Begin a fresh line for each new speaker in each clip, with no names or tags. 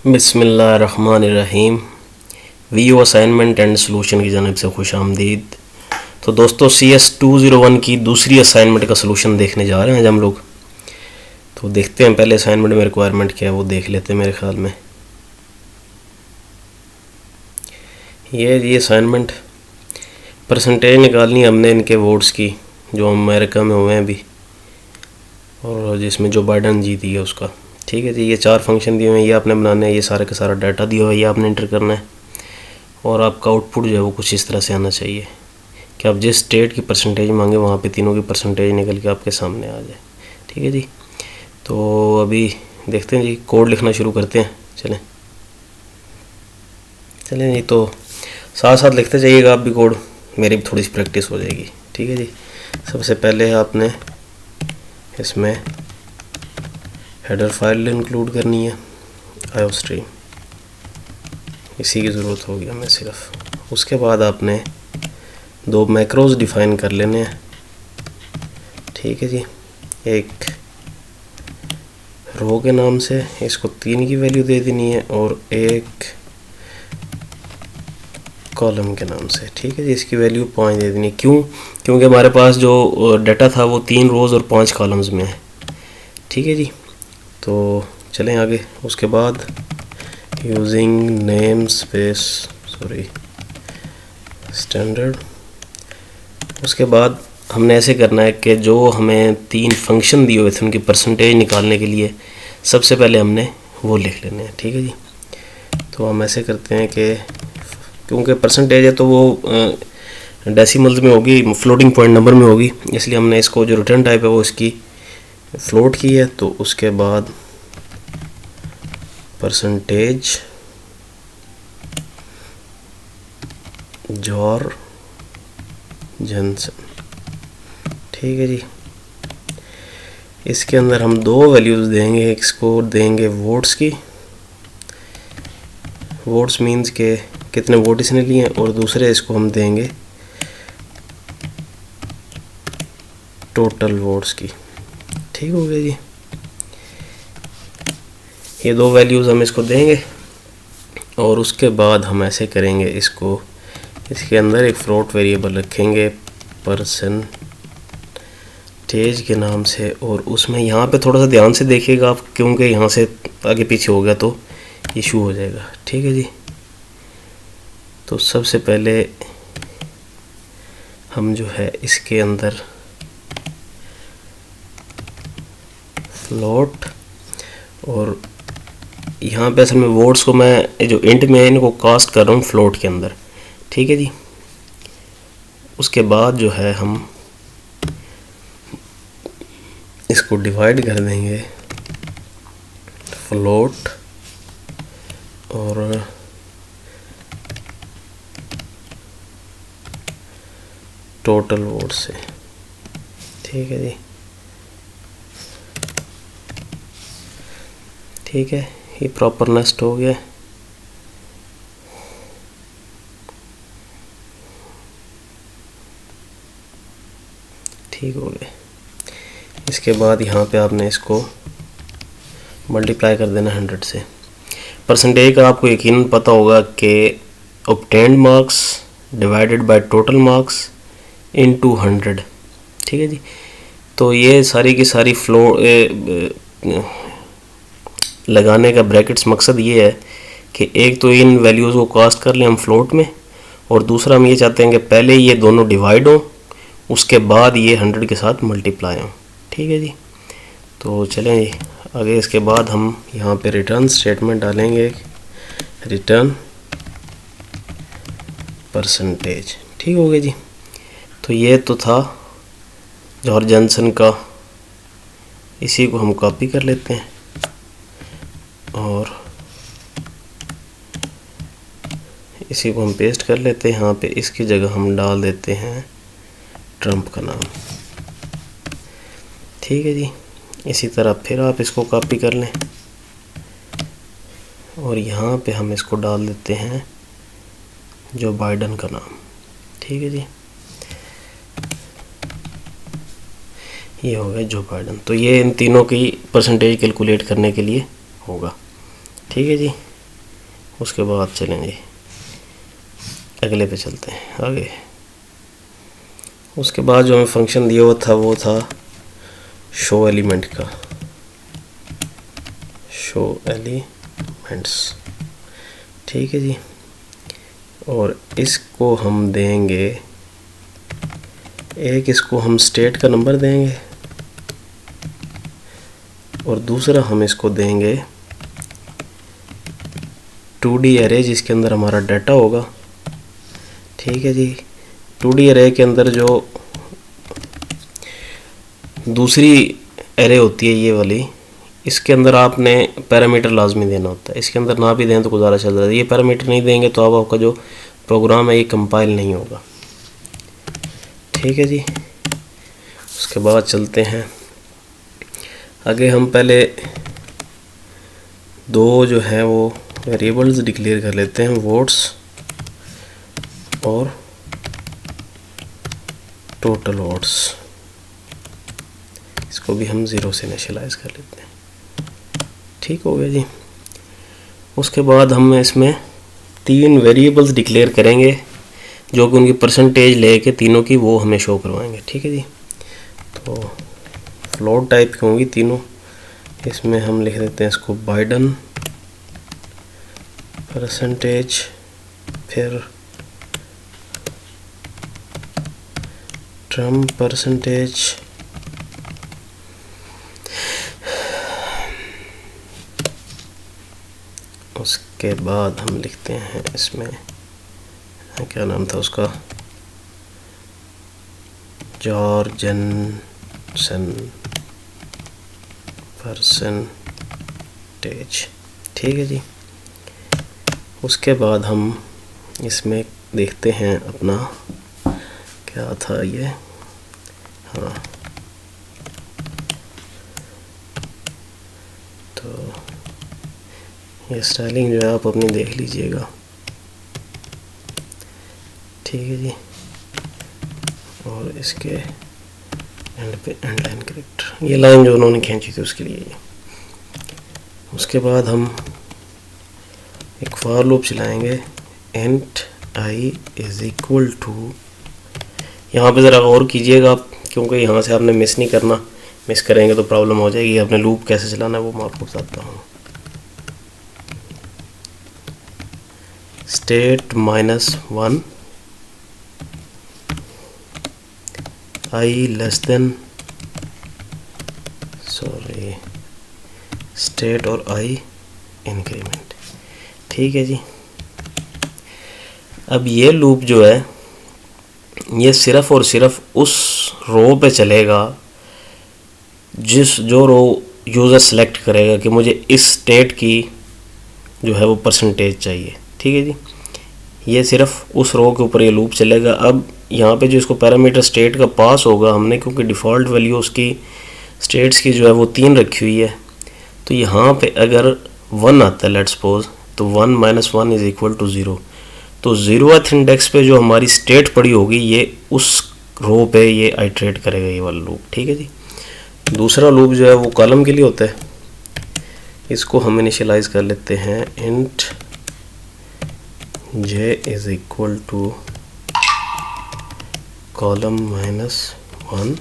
बिस्मिल्लाहिर्रहमानिर्रहीम। VO assignment and solution की जानिब से खुश आमदीद। तो दोस्तों CS 201 की दूसरी असाइनमेंट का सलूशन देखने जा रहे हैं आज हम लोग। तो देखते हैं पहले असाइनमेंट में रिक्वायरमेंट क्या है वो देख लेते हैं। मेरे ख्याल में ये असाइनमेंट परसेंटेज निकालनी है हमने इनके वोट्स की जो अमेरिका में हुए हैं अभी, और जिसमें जो बाइडन जीती है उसका। ठीक है जी, ये 4 फंक्शन दिए हुए हैं, ये आपने बनाने हैं। ये सारा का सारा डाटा दिया हुआ है, ये आपने इंटर करना है। और आपका आउटपुट जो है वो कुछ इस तरह से आना चाहिए कि आप जिस स्टेट की परसेंटेज मांगे वहाँ पे तीनों की परसेंटेज निकल के आपके सामने आ जाए। ठीक है जी, तो अभी देखते हैं जी, कोड लिखना शुरू करते हैं। चलें जी, तो साथ साथ लिखते जाइएगा आप भी कोड, मेरी भी थोड़ी सी प्रैक्टिस हो जाएगी। ठीक है जी, सबसे पहले आपने इसमें हेडर फाइल इंक्लूड करनी है, आईओस्ट्रीम, इसी की ज़रूरत होगी हमें सिर्फ। उसके बाद आपने 2 मैक्रोज डिफ़ाइन कर लेने हैं। ठीक है जी, एक रो के नाम से इसको 3 की वैल्यू दे देनी है और एक कॉलम के नाम से। ठीक है जी, इसकी वैल्यू 5 दे देनी है। क्यों? क्योंकि हमारे पास जो डाटा था वो 3 रोज़ और 5 कॉलम्स में है। ठीक है जी, तो चलें आगे। उसके बाद यूजिंग नेम स्पेस स्टैंडर्ड। उसके बाद हमने ऐसे करना है कि जो हमें 3 फंक्शन दिए हुए थे उनकी परसेंटेज निकालने के लिए सबसे पहले हमने वो लिख लेने हैं। ठीक है जी, तो हम ऐसे करते हैं कि क्योंकि परसेंटेज है तो वो डेसिमल्स में होगी, फ्लोटिंग पॉइंट नंबर में होगी, इसलिए हमने इसको जो रिटर्न टाइप है वो इसकी फ्लोट की है। तो उसके बाद परसेंटेज जॉर्ज जनसन। ठीक है जी, इसके अंदर हम 2 वैल्यूज़ देंगे। इसको देंगे वोट्स की, वोट्स मीन्स के कितने वोट इसने लिए हैं, और दूसरे इसको हम देंगे टोटल वोट्स की। ठीक हो गया जी, ये 2 वैल्यूज़ हम इसको देंगे। और उसके बाद हम ऐसे करेंगे, इसके अंदर एक फ्लोट वेरिएबल रखेंगे परसेंटेज के नाम से। और उसमें यहाँ पे थोड़ा सा ध्यान से देखिएगा आप, क्योंकि यहाँ से आगे पीछे हो गया तो इशू हो जाएगा। ठीक है जी, तो सबसे पहले हम जो है इसके अंदर फ्लोट, और यहाँ पे असल में वोट्स को मैं जो इंट में है इनको कास्ट कर रहा हूँ फ्लोट के अंदर। ठीक है जी, उसके बाद जो है हम इसको डिवाइड कर देंगे फ्लोट और टोटल वोट से। ठीक है जी, ठीक है, ये प्रॉपर नेस्ट हो गया। ठीक हो गया। इसके बाद यहाँ पे आपने इसको मल्टीप्लाई कर देना 100 से। परसेंटेज का आपको यकीन पता होगा कि obtained marks divided by total marks into 100। ठीक है जी, तो ये सारी की सारी लगाने का ब्रैकेट्स मकसद ये है कि एक तो इन वैल्यूज़ को कास्ट कर लें हम फ्लोट में, और दूसरा हम ये चाहते हैं कि पहले ये दोनों डिवाइड हों, उसके बाद ये 100 के साथ मल्टीप्लाई हों। ठीक है जी, तो चलें जी आगे। इसके बाद हम यहाँ पे रिटर्न स्टेटमेंट डालेंगे, रिटर्न परसेंटेज। ठीक हो गया जी, तो ये तो था जॉर्ज जनसन का, इसी को हम कॉपी कर लेते हैं और इसी को हम पेस्ट कर लेते हैं यहाँ पे। इसकी जगह हम डाल देते हैं ट्रम्प का नाम। ठीक है जी, इसी तरह फिर आप इसको कॉपी कर लें और यहाँ पे हम इसको डाल देते हैं जो बाइडन का नाम। ठीक है जी, ये हो गया जो बाइडन। तो ये इन तीनों की परसेंटेज कैलकुलेट करने के लिए होगा। ठीक है जी। उसके बाद चलें जी अगले पे चलते हैं आगे। उसके बाद जो हमें फंक्शन दिया हुआ था वो था शो एलिमेंट का, शो एलिमेंट्स, ठीक है जी। और इसको हम देंगे एक, इसको हम स्टेट का नंबर देंगे और दूसरा हम इसको देंगे 2D एरे जिसके अंदर हमारा डाटा होगा, ठीक है जी। 2D एरे के अंदर जो दूसरी एरे होती है ये वाली, इसके अंदर आपने पैरामीटर लाजमी देना होता है। इसके अंदर ना भी दें तो गुजारा चल रहा है, ये पैरामीटर नहीं देंगे तो अब आपका जो प्रोग्राम है ये कंपाइल नहीं होगा, ठीक है जी। उसके बाद चलते हैं आगे। हम पहले दो जो हैं वो वेरिएबल्स डिक्लेयर कर लेते हैं, वोट्स और टोटल वोट्स। इसको भी हम 0 से इनिशियलाइज कर लेते हैं, ठीक हो गया जी। उसके बाद हम इसमें 3 वेरिएबल्स डिक्लेयर करेंगे जो कि उनकी परसेंटेज लेके तीनों की वो हमें शो करवाएंगे, ठीक है जी। तो फ्लोट टाइप की होंगी तीनों। इसमें हम लिख देते हैं इसको बाइडन परसेंटेज, फिर ट्रम्प परसेंटेज, उसके बाद हम लिखते हैं इसमें क्या नाम था उसका, जॉर्जनसन परसेंटेज, ठीक है जी। उसके बाद हम इसमें देखते हैं अपना क्या था ये, हाँ तो ये स्टाइलिंग जो है आप अपनी देख लीजिएगा, ठीक है जी। और इसके एंड पे एंड लाइन करेक्टर, ये लाइन जो उन्होंने खींची थी उसके लिए। उसके बाद हम एक फॉर लूप चलाएंगे, int i is equal to, यहाँ पे ज़रा गौर कीजिएगा आप क्योंकि यहाँ से आपने मिस नहीं करना, मिस करेंगे तो प्रॉब्लम हो जाएगी। आपने लूप कैसे चलाना है वो मैं आपको बताता हूँ। स्टेट -1 आई लेस देन, सॉरी स्टेट और आई इंक्रीमेंट, ठीक है जी। अब ये लूप जो है ये सिर्फ और सिर्फ उस रो पे चलेगा जो रो यूज़र सेलेक्ट करेगा कि मुझे इस स्टेट की जो है वो परसेंटेज चाहिए, ठीक है जी। ये सिर्फ उस रो के ऊपर ये लूप चलेगा। अब यहाँ पे जो इसको पैरामीटर स्टेट का पास होगा हमने, क्योंकि डिफ़ॉल्ट वैल्यू उसकी स्टेट्स की जो है वो 3 रखी हुई है, तो यहाँ पे अगर 1 आता है लेट्स सपोज, तो 1 - 1 इज़ इक्वल टू 0। तो 0th इंडेक्स पे जो हमारी स्टेट पड़ी होगी ये उस रो पे ये आइट्रेट करेगा ये वाला लूप, ठीक है जी। दूसरा लूप जो है वो कॉलम के लिए होता है, इसको हम इनिशियलाइज कर लेते हैं int j is equal to column -1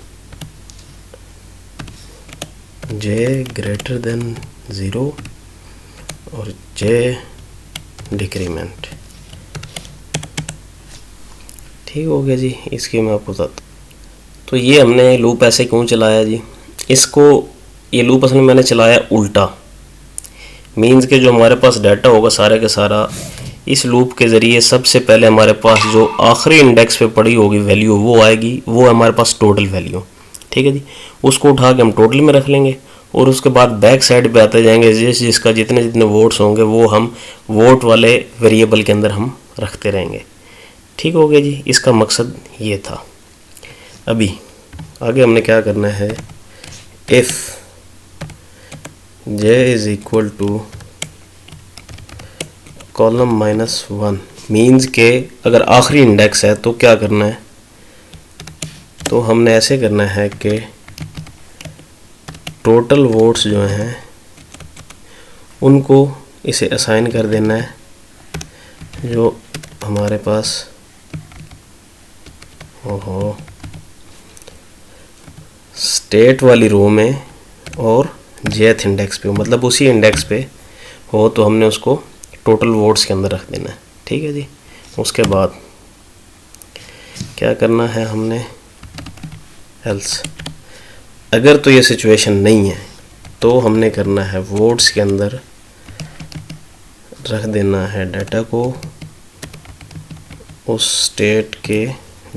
j greater than 0 और j डिक्रीमेंट, ठीक हो गया जी। इसकी मैं आपको बताता हूँ। तो ये हमने लूप ऐसे क्यों चलाया जी, इसको ये लूप असल में मैंने चलाया उल्टा, मीन्स के जो हमारे पास डाटा होगा सारा का सारा इस लूप के ज़रिए सबसे पहले हमारे पास जो आखिरी इंडेक्स पे पड़ी होगी वैल्यू वो आएगी, वो हमारे पास टोटल वैल्यू, ठीक है जी। उसको उठा के हम टोटल में रख लेंगे और उसके बाद बैक साइड पे आते जाएंगे, जिसका जितने जितने वोट्स होंगे वो हम वोट वाले वेरिएबल के अंदर हम रखते रहेंगे, ठीक हो गया जी। इसका मकसद ये था। अभी आगे हमने क्या करना है, if j is equal to column -1 means के अगर आखिरी इंडेक्स है तो क्या करना है, तो हमने ऐसे करना है कि टोटल वोट्स जो हैं उनको इसे असाइन कर देना है जो हमारे पास ओहो स्टेट वाली रो में और jth इंडेक्स पे हो, मतलब उसी इंडेक्स पे हो, तो हमने उसको टोटल वोट्स के अंदर रख देना है। ठीक है जी। उसके बाद क्या करना है हमने, एल्स अगर तो ये सिचुएशन नहीं है तो हमने करना है वोट्स के अंदर रख देना है डाटा को उस स्टेट के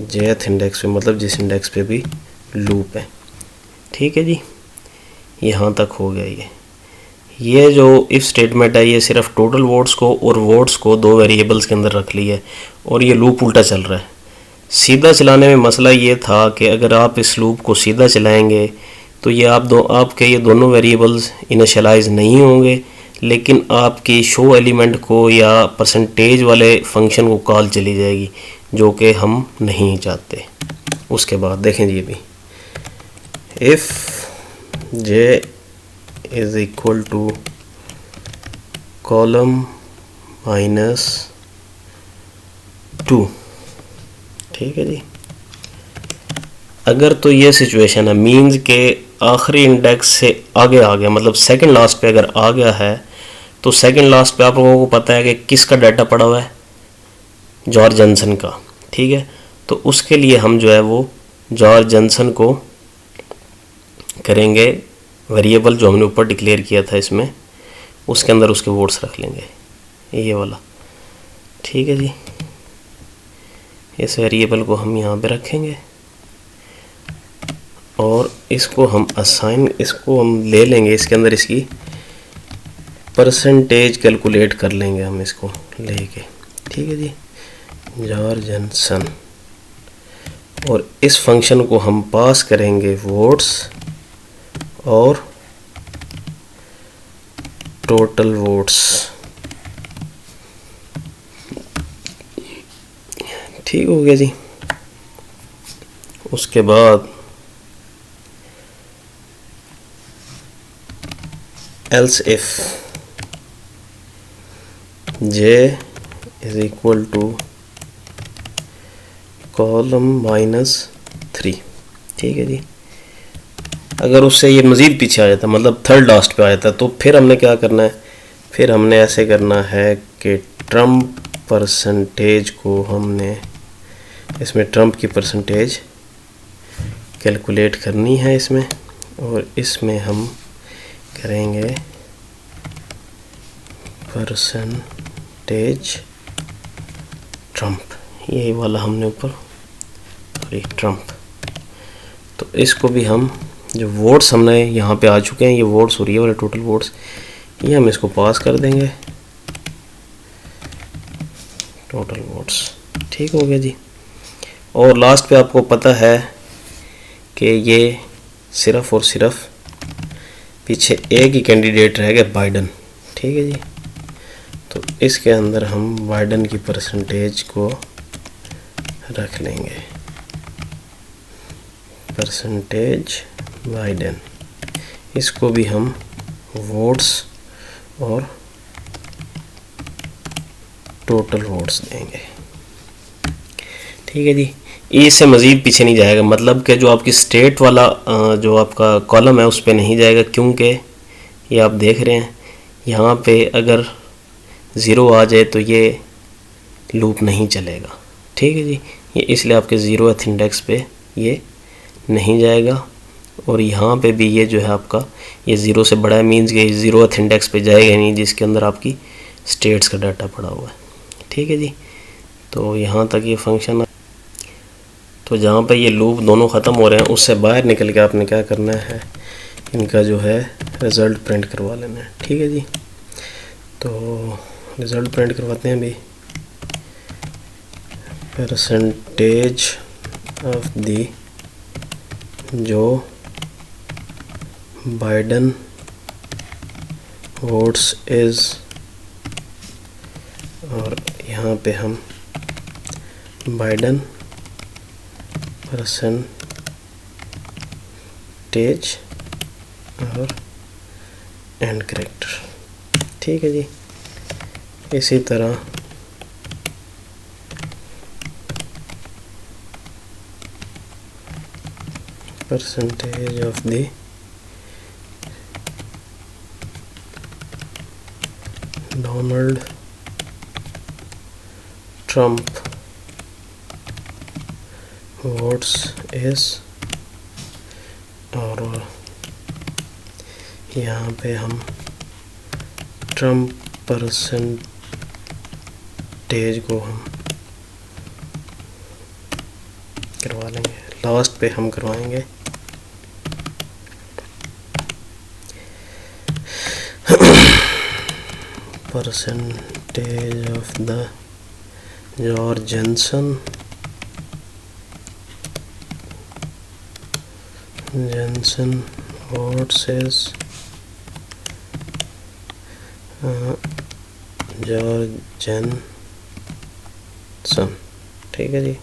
jth इंडेक्स पे, मतलब जिस इंडेक्स पे भी लूप है। ठीक है जी, यहाँ तक हो गया। ये जो इफ स्टेटमेंट है ये सिर्फ टोटल वोट्स को और वोट्स को दो वेरिएबल्स के अंदर रख ली है, और ये लूप उल्टा चल रहा है। सीधा चलाने में मसला ये था कि अगर आप इस लूप को सीधा चलाएंगे तो ये आपके ये दोनों वेरिएबल्स इनिशियलाइज नहीं होंगे, लेकिन आपकी शो एलिमेंट को या परसेंटेज वाले फंक्शन को कॉल चली जाएगी, जो कि हम नहीं चाहते। उसके बाद देखें जी, अभी if j is equal to column -2। ठीक है जी। अगर तो ये सिचुएशन है, मीन्स के आखिरी इंडेक्स से आगे आ गया, मतलब सेकंड लास्ट पे अगर आ गया है, तो सेकंड लास्ट पे आप लोगों को पता है कि किसका डाटा पड़ा हुआ है, जॉर्ज जॉनसन का। ठीक है, तो उसके लिए हम जो है वो जॉर्ज जॉनसन को करेंगे वेरिएबल जो हमने ऊपर डिक्लेयर किया था इसमें, उसके अंदर उसके वोट्स रख लेंगे, ये वाला। ठीक है जी, इस वेरिएबल को हम यहाँ पे रखेंगे और इसको हम इसको हम ले लेंगे, इसके अंदर इसकी परसेंटेज कैलकुलेट कर लेंगे हम इसको लेके। ठीक है जी, जॉर्ज जॉनसन, और इस फंक्शन को हम पास करेंगे वोट्स और टोटल वोट्स। ठीक हो गया जी। उसके बाद else if j is equal to column -3। ठीक है जी। अगर उससे ये मज़ीद पीछे आ जाता, मतलब थर्ड लास्ट पे आ जाता, तो फिर हमने क्या करना है, फिर हमने ऐसे करना है कि ट्रम्प परसेंटेज को हमने इसमें ट्रम्प की परसेंटेज कैलकुलेट करनी है इसमें, और इसमें हम करेंगे परसेंटेज ट्रम्प, ये वाला हमने ऊपर ट्रम्प। तो इसको भी हम जो वोट्स हमने यहाँ पे आ चुके हैं, ये वोट्स और ये वाले टोटल वोट्स, ये हम इसको पास कर देंगे टोटल वोट्स। ठीक हो गया जी। और लास्ट पे आपको पता है कि ये सिर्फ और सिर्फ पीछे एक ही कैंडिडेट रह गया, बाइडन। ठीक है जी। तो इसके अंदर हम बाइडन की परसेंटेज को रख लेंगे, परसेंटेज बाइडन। इसको भी हम वोट्स और टोटल वोट्स देंगे। ठीक है जी। इससे मज़ीद पीछे नहीं जाएगा, मतलब कि जो आपकी स्टेट वाला जो आपका कॉलम है उस पर नहीं जाएगा, क्योंकि ये आप देख रहे हैं यहाँ पे अगर 0 आ जाए तो ये लूप नहीं चलेगा। ठीक है जी। ये इसलिए आपके 0th इंडेक्स पे ये नहीं जाएगा, और यहाँ पे भी ये जो है आपका ये 0 से बड़ा है, मीन्स के 0th इंडेक्स पे जाएगा नहीं जिसके अंदर आपकी स्टेट्स का डाटा पड़ा हुआ है। ठीक है जी। तो यहाँ तक ये फंक्शन। तो जहाँ पे ये लूप दोनों ख़त्म हो रहे हैं उससे बाहर निकल के आपने क्या करना है, इनका जो है रिज़ल्ट प्रिंट करवा लेना है। ठीक है जी। तो रिज़ल्ट प्रिंट करवाते हैं अभी, परसेंटेज ऑफ दी जो बाइडन वोट्स इज़, और यहाँ पे हम बाइडन परसेंटेज और एंड करेक्टर। ठीक है जी। इसी तरह percentage of the Donald Trump votes is, और यहाँ पे हम ट्रम्प परसेंटेज को हम करवा लेंगे, लास्ट पे हम करवाएंगे percentage of the George Jensen votes is George Jensen. ठीक है जी।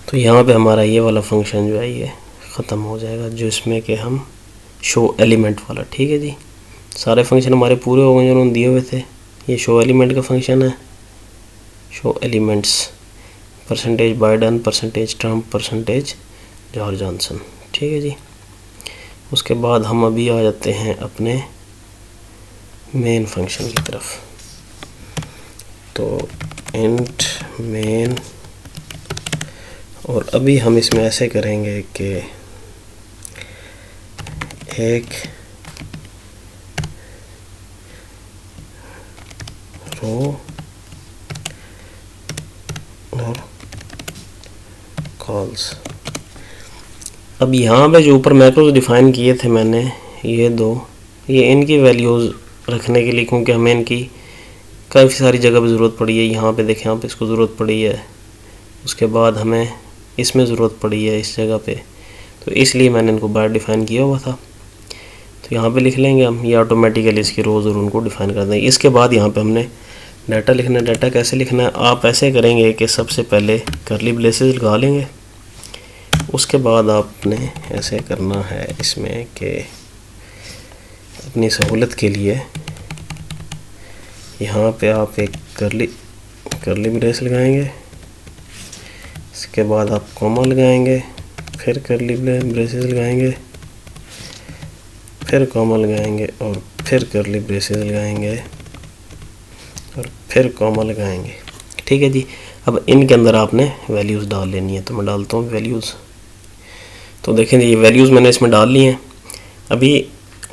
तो यहाँ पे हमारा ये वाला फंक्शन जो है ये ख़त्म हो जाएगा, जो इसमें कि हम शो एलिमेंट वाला। ठीक है जी। सारे फंक्शन हमारे पूरे हो गए जो उन्होंने दिए हुए थे। ये शो एलिमेंट का फंक्शन है, show elements percentage Biden, percentage Trump, percentage George Johnson. ठीक है जी। उसके बाद हम अभी आ जाते हैं अपने मेन फंक्शन की तरफ। तो इंट मेन, और अभी हम इसमें ऐसे करेंगे कि एक रो और कॉल्स। अब यहाँ पे जो ऊपर मैक्रोज डिफ़ाइन किए थे मैंने, ये दो, ये इनकी वैल्यूज़ रखने के लिए, क्योंकि हमें इनकी काफ़ी सारी जगह पे ज़रूरत पड़ी है। यहाँ पे देखें, यहाँ पे इसको ज़रूरत पड़ी है, उसके बाद हमें इसमें ज़रूरत पड़ी है इस जगह पे, तो इसलिए मैंने इनको बाहर डिफ़ाइन किया हुआ था। तो यहाँ पे लिख लेंगे हम, ये ऑटोमेटिकली इसकी रोज़ और उनको डिफ़ाइन कर देंगे। इसके बाद यहाँ पे हमने डाटा लिखना है। डाटा कैसे लिखना है, आप ऐसे करेंगे कि सबसे पहले करली ब्रेसेस लगा लेंगे, उसके बाद आपने ऐसे करना है इसमें कि अपनी सहूलत के लिए यहाँ पे आप एक करली ब्रेस लगाएंगे, इसके बाद आप कॉमा लगाएंगे, फिर करली ब्रेसेस लगाएंगे, फिर कॉमा लगाएंगे, और फिर करली ब्रेसेस लगाएंगे, और फिर कॉमा लगाएंगे। ठीक है जी। अब इनके अंदर आपने वैल्यूज़ डाल लेनी है। तो मैं डालता हूँ वैल्यूज़। तो देखें ये वैल्यूज़ मैंने इसमें डाल ली हैं। अभी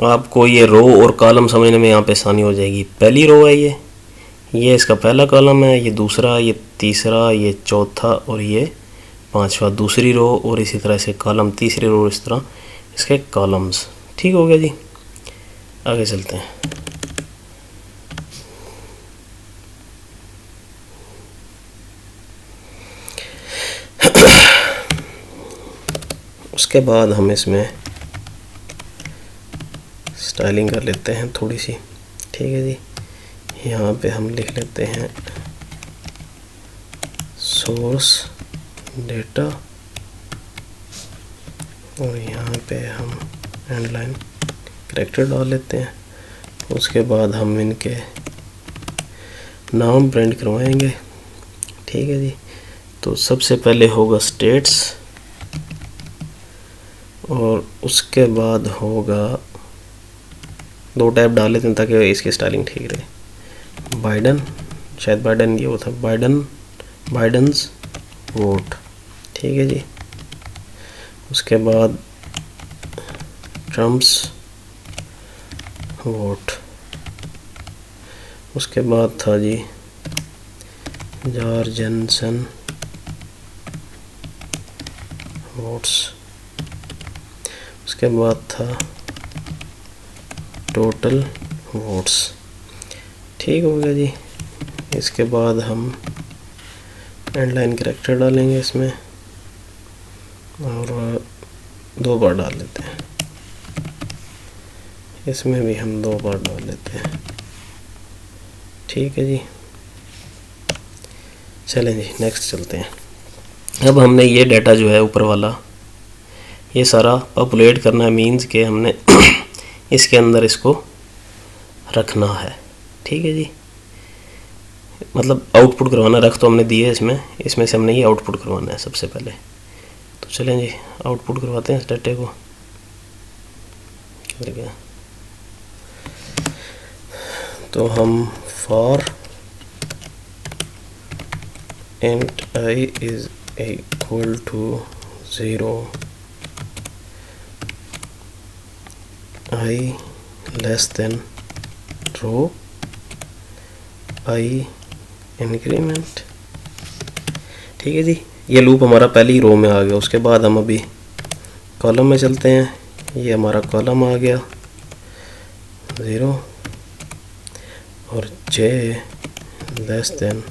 आपको ये रो और कॉलम समझने में यहाँ पे आसानी हो जाएगी। पहली रो है ये इसका पहला कॉलम है, ये दूसरा, ये तीसरा, ये चौथा, और ये पांचवा दूसरी रो, और इसी तरह से कॉलम तीसरी रो, इस तरह इसके कॉलम्स। ठीक हो गया जी। आगे चलते हैं। उसके बाद हम इसमें स्टाइलिंग कर लेते हैं थोड़ी सी। ठीक है जी। यहाँ पे हम लिख लेते हैं सोर्स डेटा, और यहाँ पे हम एंड लाइन कैरेक्टर डाल लेते हैं। उसके बाद हम इनके नाम प्रिंट करवाएंगे। ठीक है जी। तो सबसे पहले होगा स्टेट्स, और उसके बाद होगा, दो टाइप डाल लेते हैं ताकि इसकी स्टाइलिंग ठीक रहे। बाइडन, शायद बाइडन ये वो था, बाइडन्स वोट। ठीक है जी। उसके बाद ट्रम्प्स वोट। उसके बाद था जी जॉर्ज जेनसन वोट्स। उसके बाद था टोटल वोट्स। ठीक हो गया जी। इसके बाद हम एंड लाइन कैरेक्टर डालेंगे इसमें, और दो बार डाल लेते हैं। इसमें भी हम दो बार डाल लेते हैं। ठीक है जी। चलें जी, नेक्स्ट चलते हैं। अब हमने ये डाटा जो है ऊपर वाला ये सारा पॉपुलेट करना है, मीन्स के हमने इसके अंदर इसको रखना है। ठीक है जी। मतलब आउटपुट करवाना, रख तो हमने दिए इसमें से हमने ये आउटपुट करवाना है सबसे पहले। तो चलें जी आउटपुट करवाते हैं इस डाटे को। किधर गया? तो हम फॉर int I is equal to 0, I less than row, I increment. ठीक है जी, ये लूप हमारा पहली रो में आ गया। उसके बाद हम अभी कॉलम में चलते हैं। ये हमारा कॉलम आ गया 0 और j लेस देन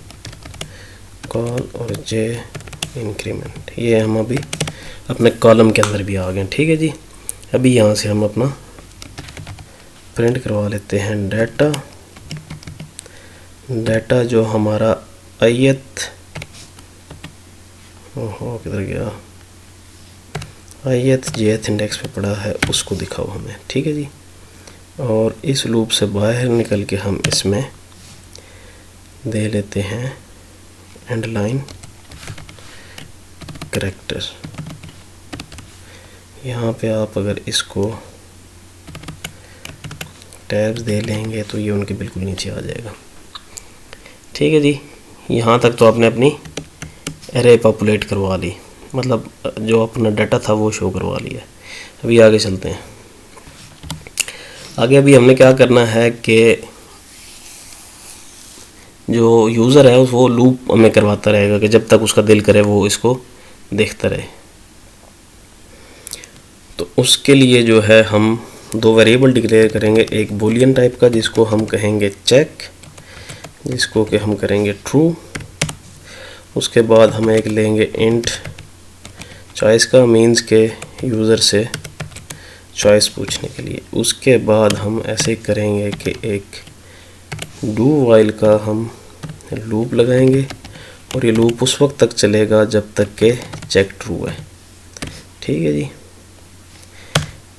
कॉल और j इंक्रीमेंट। ये हम अभी अपने कॉलम के अंदर भी आ गए। ठीक है जी, अभी यहाँ से हम अपना प्रिंट करवा लेते हैं डाटा जो हमारा ith, ओहो किधर गया, ith jth इंडेक्स पे पड़ा है उसको दिखाओ हमें। ठीक है जी, और इस लूप से बाहर निकल के हम इसमें दे लेते हैं एंड लाइन कैरेक्टर। यहाँ पे आप अगर इसको टैब्स दे लेंगे तो ये उनके बिल्कुल नीचे आ जाएगा। ठीक है जी, यहाँ तक तो आपने अपनी एरे पॉपुलेट करवा ली, मतलब जो अपना डाटा था वो शो करवा लिया। अभी आगे चलते हैं। आगे अभी हमने क्या करना है कि जो यूज़र है वो लूप हमें करवाता रहेगा कि जब तक उसका दिल करे वो इसको देखता रहे। तो उसके लिए जो है हम दो वेरिएबल डिक्लेयर करेंगे, एक बूलियन टाइप का जिसको हम कहेंगे चेक, जिसको कि हम करेंगे ट्रू। उसके बाद हम एक लेंगे इंट चॉइस का, मीन्स के यूज़र से चॉइस पूछने के लिए। उसके बाद हम ऐसे करेंगे कि एक डू वाइल का हम लूप लगाएंगे और ये लूप उस वक्त तक चलेगा जब तक के चेक ट्रू है। ठीक है जी,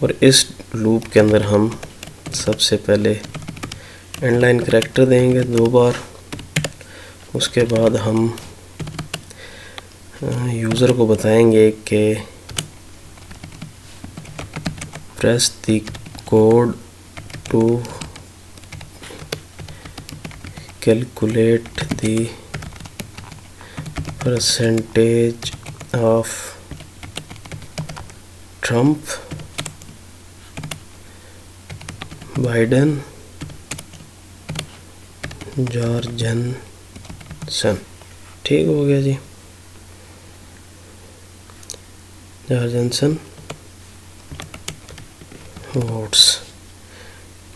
और इस लूप के अंदर हम सबसे पहले एंड लाइन कैरेक्टर देंगे 2 बार। उसके बाद हम यूज़र को बताएंगे कि press the code to calculate the percentage of Trump Biden Jorgensen. ठीक हो गया जी, जॉर्जनसन वोट्स।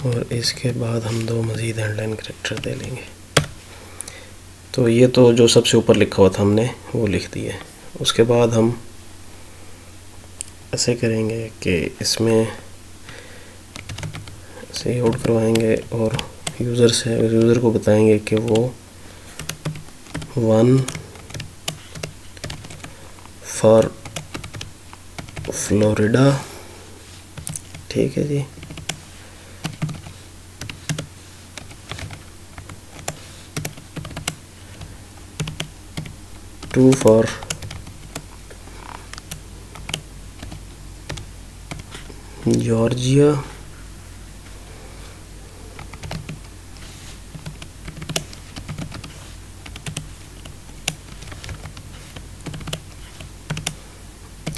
और इसके बाद हम 2 मज़ीद हेडलाइन कैरेक्टर दे लेंगे। तो ये तो जो सबसे ऊपर लिखा हुआ था हमने वो लिख दिया। उसके बाद हम ऐसे करेंगे कि इसमें से आउट करवाएंगे और यूज़र को बताएंगे कि वो 1 फॉर फ्लोरिडा। ठीक है जी, टू फॉर जॉर्जिया,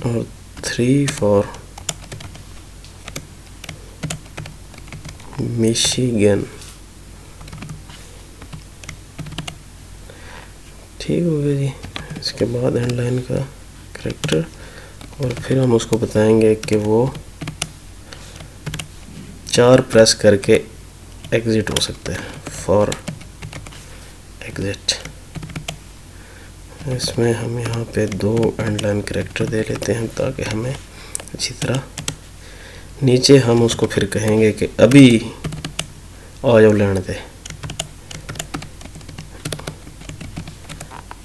और 3 फॉर मिशिगन। ठीक हो गया जी। इसके बाद एंड लाइन का कैरेक्टर और फिर हम उसको बताएंगे कि वो 4 प्रेस करके एग्ज़िट हो सकता है, फॉर एग्ज़िट। इसमें हम यहाँ पे 2 एंड लाइन कैरेक्टर दे लेते हैं ताकि हमें अच्छी तरह नीचे हम उसको फिर कहेंगे कि अभी आ जाओ लेने दे,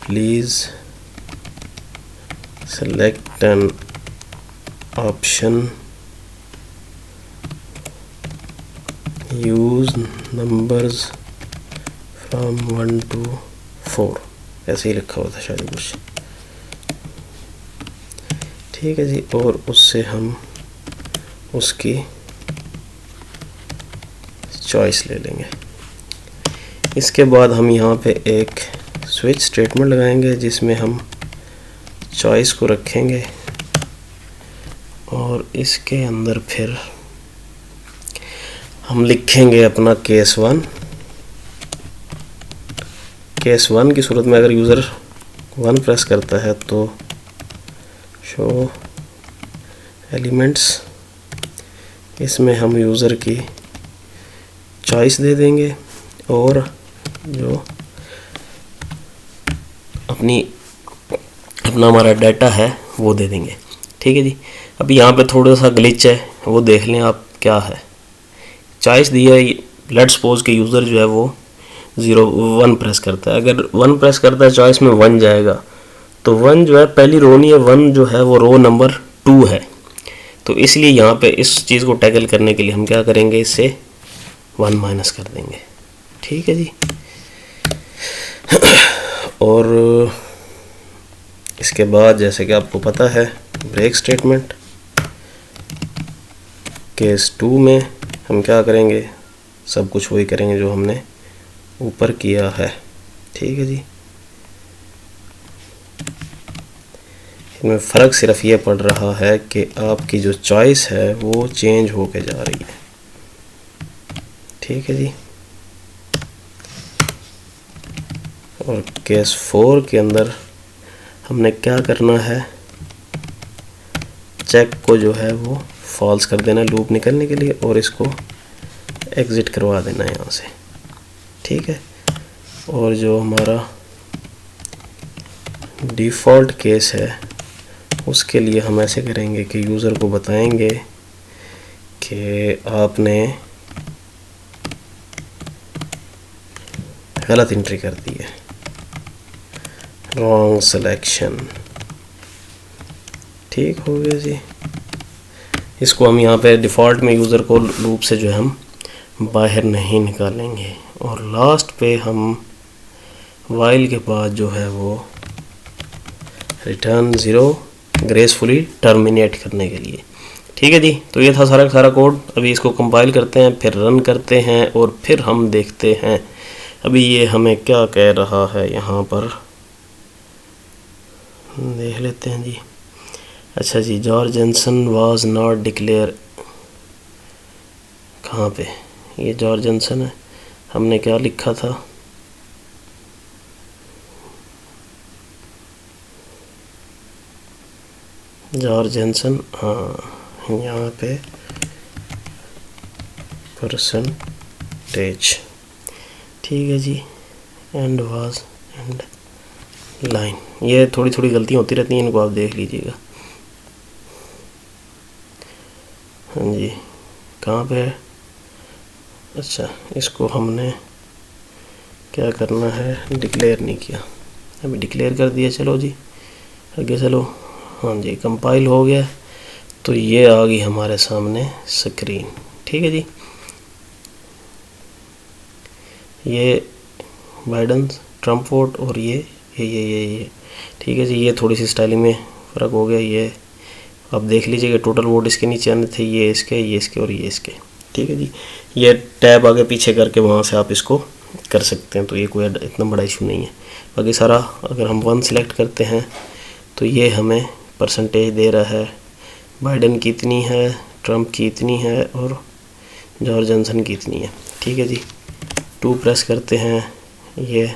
please select an option, use numbers from 1 to 4। ऐसे ही लिखा हुआ था शायद कुछ। ठीक है जी। और उससे हम उसकी चॉइस ले लेंगे। इसके बाद हम यहाँ पे एक स्विच स्टेटमेंट लगाएंगे जिसमें हम चॉइस को रखेंगे और इसके अंदर फिर हम लिखेंगे अपना केस 1। केस 1 की सूरत में अगर यूज़र 1 प्रेस करता है तो शो एलिमेंट्स, इसमें हम यूज़र की चॉइस दे देंगे और जो अपना हमारा डाटा है वो दे देंगे। ठीक है जी। अब यहाँ पे थोड़ा सा ग्लिच है, वो देख लें आप क्या है। चॉइस दी है, लेट्स सपोज कि यूज़र जो है वो 1 प्रेस करता है। अगर 1 प्रेस करता है चॉइस में 1 जाएगा, तो 1 जो है पहली रो नहीं है, 1 जो है वो रो नंबर 2 है। तो इसलिए यहाँ पे इस चीज़ को टैकल करने के लिए हम क्या करेंगे, इससे 1 माइनस कर देंगे। ठीक है जी। और इसके बाद जैसे कि आपको पता है ब्रेक स्टेटमेंट, केस 2 में हम क्या करेंगे, सब कुछ वही करेंगे जो हमने ऊपर किया है। ठीक है जी। इनमें फ़र्क सिर्फ ये पड़ रहा है कि आपकी जो चॉइस है वो चेंज होके जा रही है। ठीक है जी। और केस 4 के अंदर हमने क्या करना है, चेक को जो है वो फॉल्स कर देना लूप निकलने के लिए और इसको एग्ज़िट करवा देना है यहाँ से। ठीक है। और जो हमारा डिफ़ॉल्ट केस है उसके लिए हम ऐसे करेंगे कि यूज़र को बताएंगे कि आपने गलत एंट्री कर दी है, रॉन्ग सिलेक्शन। ठीक हो गया जी। इसको हम यहाँ पे डिफ़ॉल्ट में यूज़र को लूप से जो है हम बाहर नहीं निकालेंगे। और लास्ट पे हम वाइल के बाद जो है वो रिटर्न 0 ग्रेसफुली टर्मिनेट करने के लिए। ठीक है जी। तो ये था सारा का सारा कोड। अभी इसको कंपाइल करते हैं, फिर रन करते हैं और फिर हम देखते हैं अभी ये हमें क्या कह रहा है। यहाँ पर देख लेते हैं जी। अच्छा जी, George Jensen was not declare, कहाँ पे ये जॉर्ज जेनसन है, हमने क्या लिखा था, जॉर्ज जेनसन, हाँ यहाँ पे परसेंटेज। ठीक है जी। एंड वाज एंड लाइन, ये थोड़ी थोड़ी गलतियाँ होती रहती हैं, इनको आप देख लीजिएगा। हाँ जी, कहाँ पे है, अच्छा इसको हमने क्या करना है, डिक्लेयर नहीं किया, अभी डिक्लेयर कर दिया। चलो जी आगे चलो। हाँ जी, कंपाइल हो गया तो ये आ गई हमारे सामने स्क्रीन। ठीक है जी। ये बाइडन ट्रम्प वोट और ये ठीक है जी। ये थोड़ी सी स्टाइलिंग में फ़र्क हो गया। ये आप देख लीजिएगा, टोटल वोट इसके नीचे आने थे, ये इसके और ये इसके। ठीक है जी। ये टैब आगे पीछे करके वहाँ से आप इसको कर सकते हैं, तो ये कोई इतना बड़ा इशू नहीं है। बाकी सारा अगर हम 1 सिलेक्ट करते हैं तो ये हमें परसेंटेज दे रहा है, बाइडन की इतनी है, ट्रम्प की इतनी है और जॉर्ज जॉनसन की इतनी है। ठीक है जी। 2 प्रेस करते हैं, ये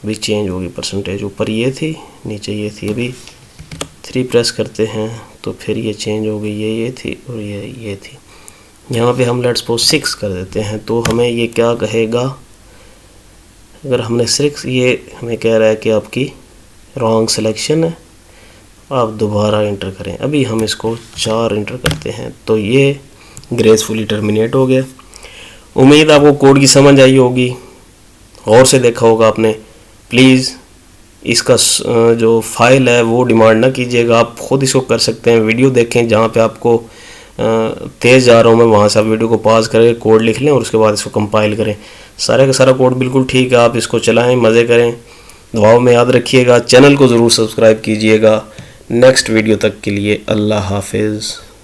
भी चेंज होगी परसेंटेज, ऊपर ये थी नीचे ये थी। अभी 3 प्रेस करते हैं तो फिर ये चेंज हो गई, ये थी और ये थी। यहाँ पे हम लेट्स सपोज 6 कर देते हैं तो हमें ये क्या कहेगा, अगर हमने 6, ये हमें कह रहा है कि आपकी रॉन्ग सिलेक्शन है, आप दोबारा इंटर करें। अभी हम इसको 4 इंटर करते हैं तो ये ग्रेसफुली टर्मिनेट हो गया। उम्मीद आपको कोड की समझ आई होगी, और से देखा होगा आपने। प्लीज़ इसका जो फाइल है वो डिमांड ना कीजिएगा, आप ख़ुद इसको कर सकते हैं। वीडियो देखें, जहाँ पे आपको तेज़ जा रहा हूँ मैं वहाँ से आप वीडियो को पॉज करके कोड लिख लें और उसके बाद इसको कंपाइल करें। सारे का सारा कोड बिल्कुल ठीक है, आप इसको चलाएं, मज़े करें। दुआओं में याद रखिएगा, चैनल को ज़रूर सब्सक्राइब कीजिएगा। नेक्स्ट वीडियो तक के लिए अल्लाह हाफिज़।